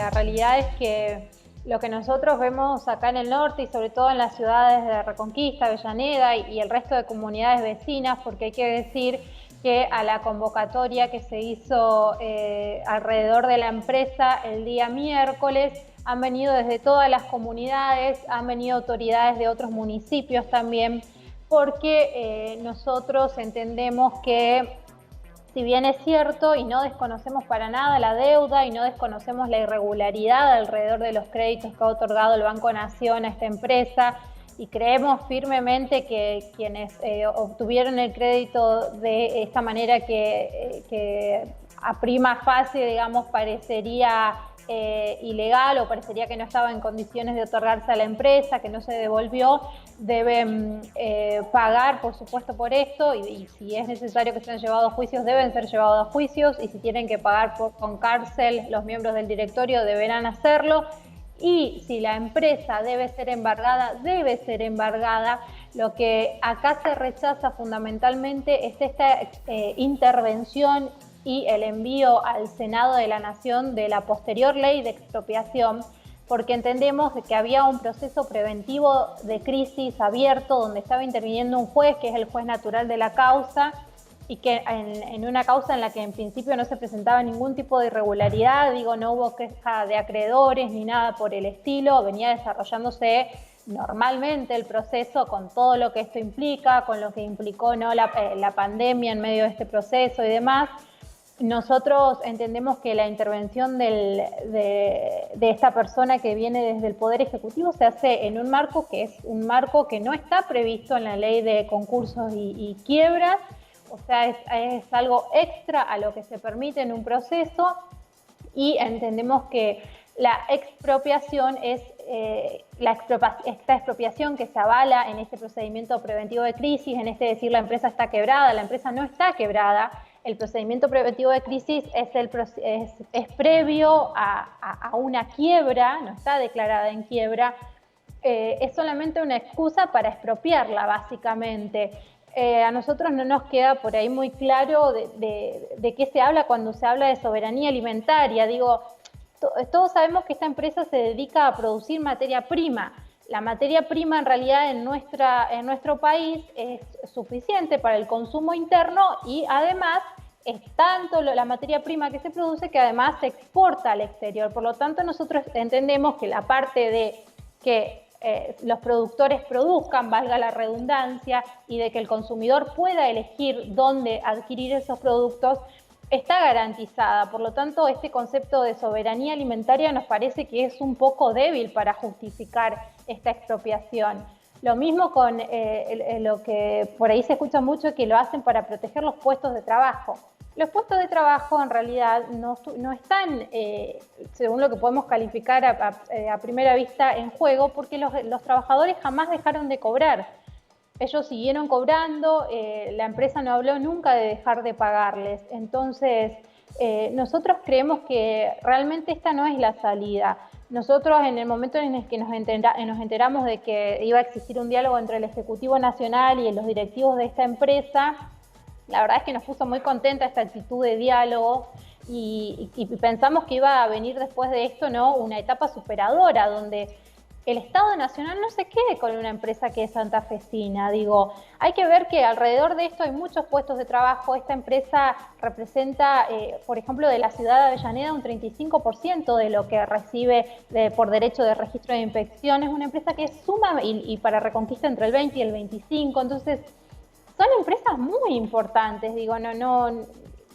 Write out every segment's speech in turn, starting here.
la realidad es que lo que nosotros vemos acá en el norte y sobre todo en las ciudades de Reconquista, Avellaneda y el resto de comunidades vecinas, porque hay que decir que a la convocatoria que se hizo alrededor de la empresa el día miércoles han venido desde todas las comunidades, han venido autoridades de otros municipios también, porque nosotros entendemos que si bien es cierto y no desconocemos para nada la deuda y no desconocemos la irregularidad alrededor de los créditos que ha otorgado el Banco Nación a esta empresa y creemos firmemente que quienes obtuvieron el crédito de esta manera que a prima facie, digamos, parecería ilegal o parecería que no estaba en condiciones de otorgarse a la empresa, que no se devolvió, deben pagar, por supuesto, por esto y si es necesario que sean llevados a juicios, deben ser llevados a juicios y si tienen que pagar con cárcel los miembros del directorio, deberán hacerlo. Y si la empresa debe ser embargada, debe ser embargada. Lo que acá se rechaza fundamentalmente es esta intervención y el envío al Senado de la Nación de la posterior ley de expropiación, porque entendemos que había un proceso preventivo de crisis abierto donde estaba interviniendo un juez, que es el juez natural de la causa, y que en una causa en la que en principio no se presentaba ningún tipo de irregularidad, digo, no hubo queja de acreedores ni nada por el estilo, venía desarrollándose normalmente el proceso con todo lo que esto implica, con lo que implicó, ¿no?, la pandemia en medio de este proceso y demás. Nosotros entendemos que la intervención de esta persona que viene desde el Poder Ejecutivo se hace en un marco que es un marco que no está previsto en la ley de concursos y quiebras, o sea, es algo extra a lo que se permite en un proceso y entendemos que la expropiación es esta expropiación que se avala en este procedimiento preventivo de crisis, en este decir la empresa está quebrada, la empresa no está quebrada. El procedimiento preventivo de crisis es previo a una quiebra, no está declarada en quiebra, es solamente una excusa para expropiarla, básicamente. A nosotros no nos queda por ahí muy claro de qué se habla cuando se habla de soberanía alimentaria. Digo, todos sabemos que esta empresa se dedica a producir materia prima. La materia prima en realidad en nuestro país es suficiente para el consumo interno y además es tanto la materia prima que se produce que además se exporta al exterior. Por lo tanto, nosotros entendemos que la parte de que los productores produzcan, valga la redundancia, y de que el consumidor pueda elegir dónde adquirir esos productos, está garantizada. Por lo tanto, este concepto de soberanía alimentaria nos parece que es un poco débil para justificar esta expropiación. Lo mismo con lo que por ahí se escucha mucho, que lo hacen para proteger los puestos de trabajo. Los puestos de trabajo en realidad no están, según lo que podemos calificar a primera vista, en juego, porque los trabajadores jamás dejaron de cobrar. Ellos siguieron cobrando, la empresa no habló nunca de dejar de pagarles. Entonces, nosotros creemos que realmente esta no es la salida. Nosotros, en el momento en el que nos enteramos de que iba a existir un diálogo entre el Ejecutivo Nacional y los directivos de esta empresa, la verdad es que nos puso muy contenta esta actitud de diálogo y pensamos que iba a venir después de esto, ¿no?, una etapa superadora donde el Estado Nacional no se quede con una empresa que es santafesina. Digo, hay que ver que alrededor de esto hay muchos puestos de trabajo. Esta empresa representa, por ejemplo, de la ciudad de Avellaneda, un 35% de lo que recibe por derecho de registro de inspección. Es una empresa que es suma y para Reconquista entre el 20 y el 25%. Entonces, son empresas muy importantes. Digo,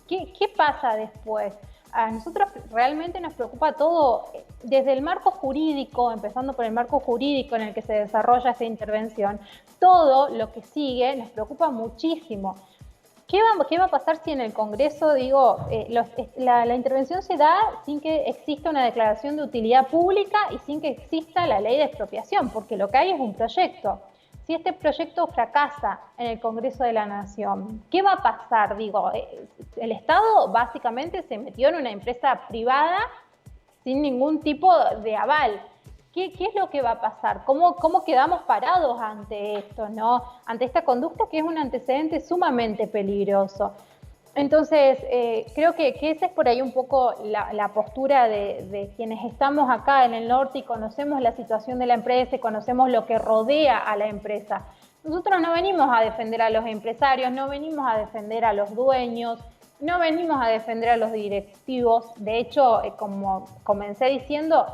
¿qué pasa después? A nosotros realmente nos preocupa todo desde el marco jurídico, empezando por el marco jurídico en el que se desarrolla esta intervención. Todo lo que sigue nos preocupa muchísimo. ¿Qué va a pasar si en el Congreso, digo, la intervención se da sin que exista una declaración de utilidad pública y sin que exista la ley de expropiación? Porque lo que hay es un proyecto. Si este proyecto fracasa en el Congreso de la Nación, ¿qué va a pasar? Digo, el Estado básicamente se metió en una empresa privada sin ningún tipo de aval. ¿Qué es lo que va a pasar? ¿Cómo quedamos parados ante esto, ¿no? Ante esta conducta que es un antecedente sumamente peligroso. Entonces, creo que esa es por ahí un poco la postura de quienes estamos acá en el norte y conocemos la situación de la empresa y conocemos lo que rodea a la empresa. Nosotros no venimos a defender a los empresarios, no venimos a defender a los dueños, no venimos a defender a los directivos. De hecho, como comencé diciendo,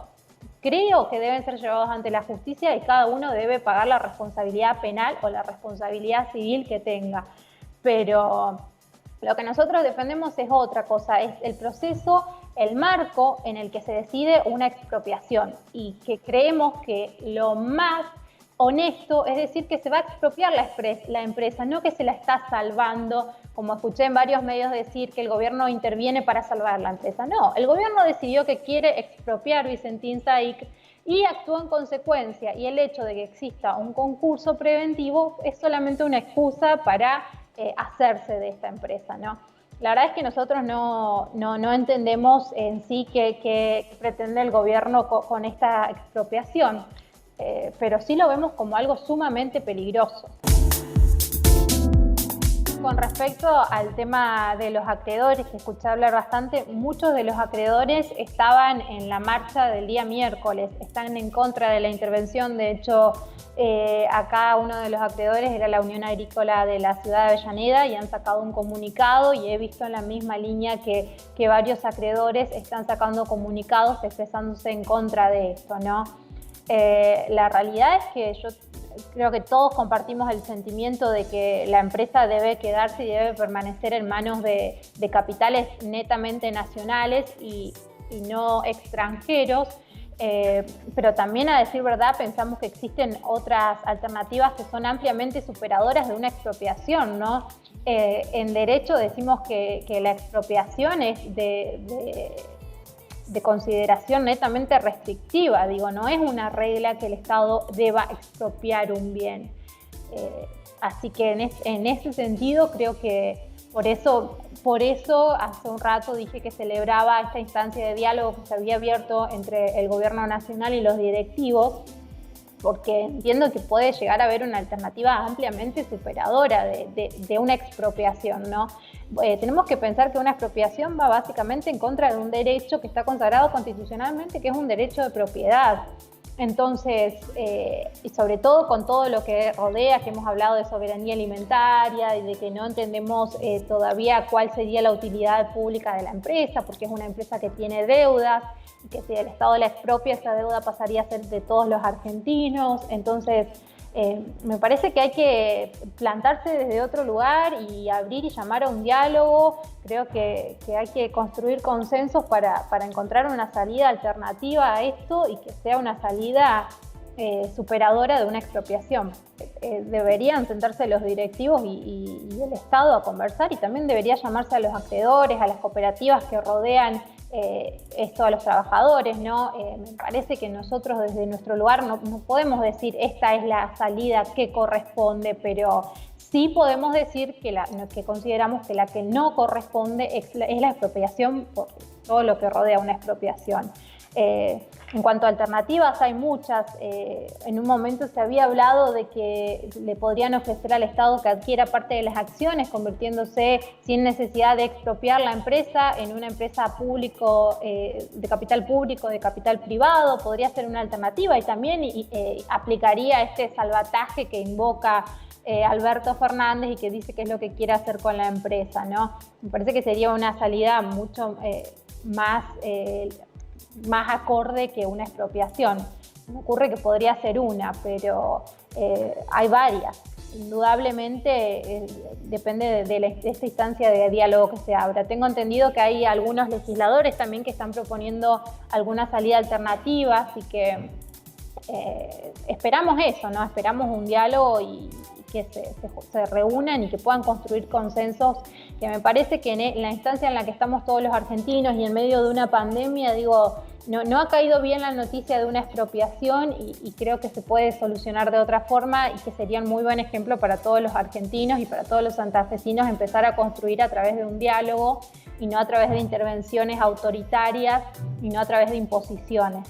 creo que deben ser llevados ante la justicia y cada uno debe pagar la responsabilidad penal o la responsabilidad civil que tenga. Pero lo que nosotros defendemos es otra cosa, es el proceso, el marco en el que se decide una expropiación y que creemos que lo más honesto es decir que se va a expropiar la empresa, no que se la está salvando, como escuché en varios medios decir que el gobierno interviene para salvar la empresa. No, el gobierno decidió que quiere expropiar Vicentín Saíc y actuó en consecuencia, y el hecho de que exista un concurso preventivo es solamente una excusa para hacerse de esta empresa, ¿no? La verdad es que nosotros no entendemos en sí qué pretende el gobierno con esta expropiación, pero sí lo vemos como algo sumamente peligroso. Con respecto al tema de los acreedores, que escuché hablar bastante, muchos de los acreedores estaban en la marcha del día miércoles, están en contra de la intervención. De hecho, acá uno de los acreedores era la Unión Agrícola de la ciudad de Avellaneda y han sacado un comunicado, y he visto en la misma línea que varios acreedores están sacando comunicados expresándose en contra de esto, ¿no? La realidad es que yo creo que todos compartimos el sentimiento de que la empresa debe quedarse y debe permanecer en manos de capitales netamente nacionales y no extranjeros, pero también, a decir verdad, pensamos que existen otras alternativas que son ampliamente superadoras de una expropiación, ¿no? En derecho decimos que la expropiación es de consideración netamente restrictiva, digo, no es una regla que el Estado deba expropiar un bien. Así que en ese sentido creo que por eso hace un rato dije que celebraba esta instancia de diálogo que se había abierto entre el Gobierno Nacional y los directivos, porque entiendo que puede llegar a haber una alternativa ampliamente superadora de una expropiación, ¿no? Tenemos que pensar que una expropiación va básicamente en contra de un derecho que está consagrado constitucionalmente, que es un derecho de propiedad. Entonces, y sobre todo con todo lo que rodea, que hemos hablado de soberanía alimentaria y de que no entendemos todavía cuál sería la utilidad pública de la empresa, porque es una empresa que tiene deudas, y que si el Estado la expropia, esa deuda pasaría a ser de todos los argentinos. Entonces, me parece que hay que plantarse desde otro lugar y abrir y llamar a un diálogo. Creo que hay que construir consensos para encontrar una salida alternativa a esto y que sea una salida superadora de una expropiación. Deberían sentarse los directivos y el Estado a conversar, y también debería llamarse a los acreedores, a las cooperativas que rodean esto a los trabajadores, ¿no? Me parece que nosotros desde nuestro lugar no podemos decir esta es la salida que corresponde, pero sí podemos decir que consideramos que la que no corresponde es la expropiación por todo lo que rodea una expropiación. En cuanto a alternativas, hay muchas. En un momento se había hablado de que le podrían ofrecer al Estado que adquiera parte de las acciones, convirtiéndose sin necesidad de expropiar la empresa en una empresa público, de capital público, de capital privado. Podría ser una alternativa y también aplicaría este salvataje que invoca Alberto Fernández y que dice que es lo que quiere hacer con la empresa, ¿no? Me parece que sería una salida mucho más acorde que una expropiación. Me ocurre que podría ser una, pero hay varias. Indudablemente depende de esta instancia de diálogo que se abra. Tengo entendido que hay algunos legisladores también que están proponiendo alguna salida alternativa, así que esperamos eso, ¿no? Esperamos un diálogo y que se reúnan y que puedan construir consensos, que me parece que en la instancia en la que estamos todos los argentinos y en medio de una pandemia, digo, no ha caído bien la noticia de una expropiación y creo que se puede solucionar de otra forma y que sería un muy buen ejemplo para todos los argentinos y para todos los santafesinos empezar a construir a través de un diálogo y no a través de intervenciones autoritarias y no a través de imposiciones.